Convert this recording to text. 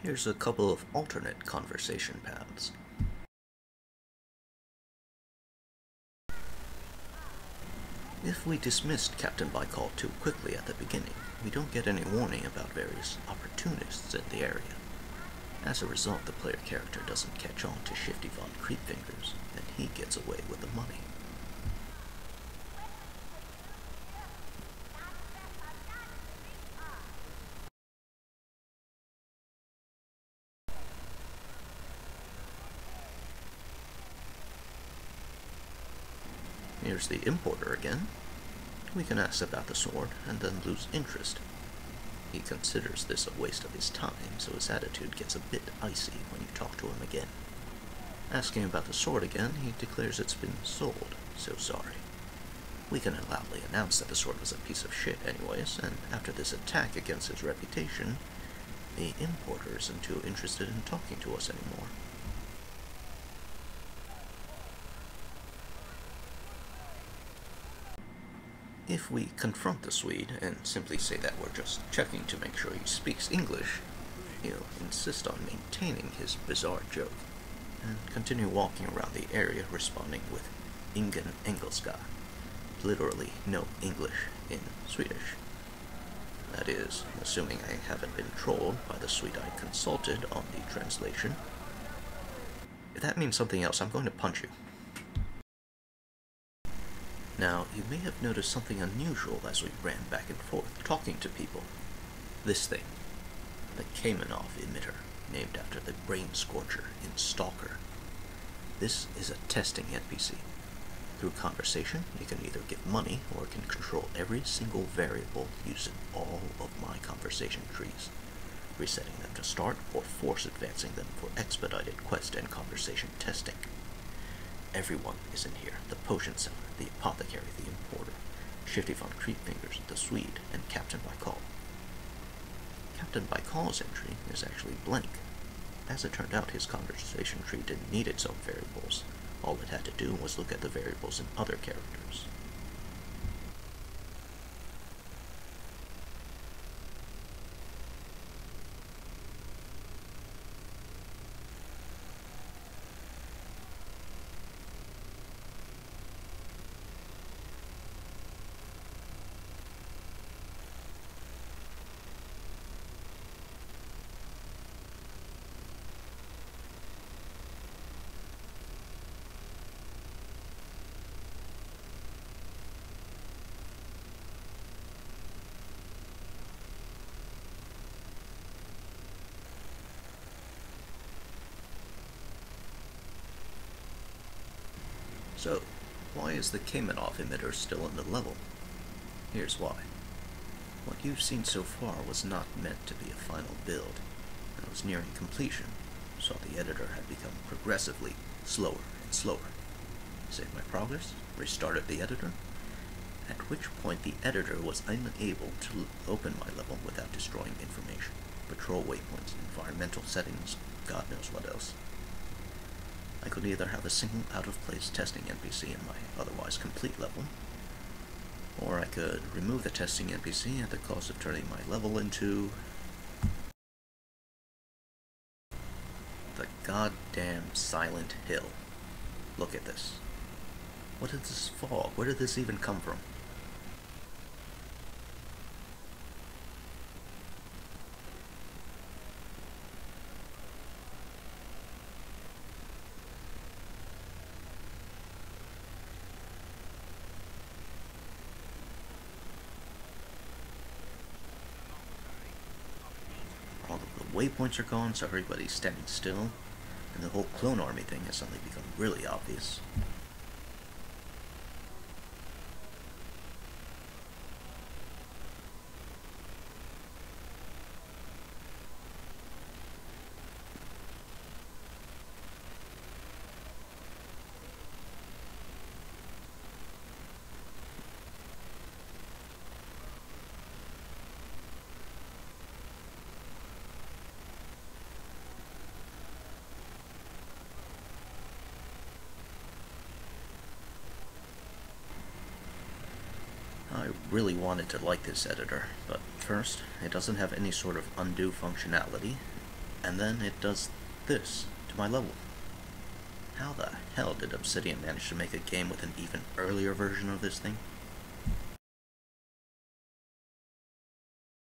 Here's a couple of alternate conversation paths. If we dismissed Captain Baikal too quickly at the beginning, we don't get any warning about various opportunists in the area. As a result, the player character doesn't catch on to Shifty Von Creepfingers, and he gets away with the money. Here's the importer again. We can ask about the sword, and then lose interest. He considers this a waste of his time, so his attitude gets a bit icy when you talk to him again. Asking about the sword again, he declares it's been sold, so sorry. We can loudly announce that the sword was a piece of shit anyways, and after this attack against his reputation, the importer isn't too interested in talking to us anymore. If we confront the Swede and simply say that we're just checking to make sure he speaks English, he'll insist on maintaining his bizarre joke, and continue walking around the area responding with Ingen Engelska, literally no English in Swedish. That is, assuming I haven't been trolled by the Swede I consulted on the translation. If that means something else, I'm going to punch you. Now, you may have noticed something unusual as we ran back and forth, talking to people. This thing, the Kamenov emitter, named after the brain scorcher in Stalker. This is a testing NPC. Through conversation, you can either give money or can control every single variable using all of my conversation trees, resetting them to start or force advancing them for expedited quest and conversation testing. Everyone is in here: the potion seller, the apothecary, the importer, Shifty Von Creepfingers, the Swede, and Captain Baikal. Captain Baikal's entry is actually blank. As it turned out, his conversation tree didn't need its own variables. All it had to do was look at the variables in other characters. So, why is the Kamenov emitter still in the level? Here's why. What you've seen so far was not meant to be a final build, and was nearing completion, so the editor had become progressively slower and slower. Saved my progress, restarted the editor, at which point the editor was unable to open my level without destroying information, patrol waypoints, environmental settings, God knows what else. I could either have a single out-of-place testing NPC in my otherwise complete level, or I could remove the testing NPC at the cost of turning my level into the goddamn Silent Hill. Look at this. What is this fog? Where did this even come from? All of the waypoints are gone, so everybody's standing still, and the whole clone army thing has suddenly become really obvious. I really wanted to like this editor, but first, it doesn't have any sort of undo functionality, and then it does this to my level. How the hell did Obsidian manage to make a game with an even earlier version of this thing?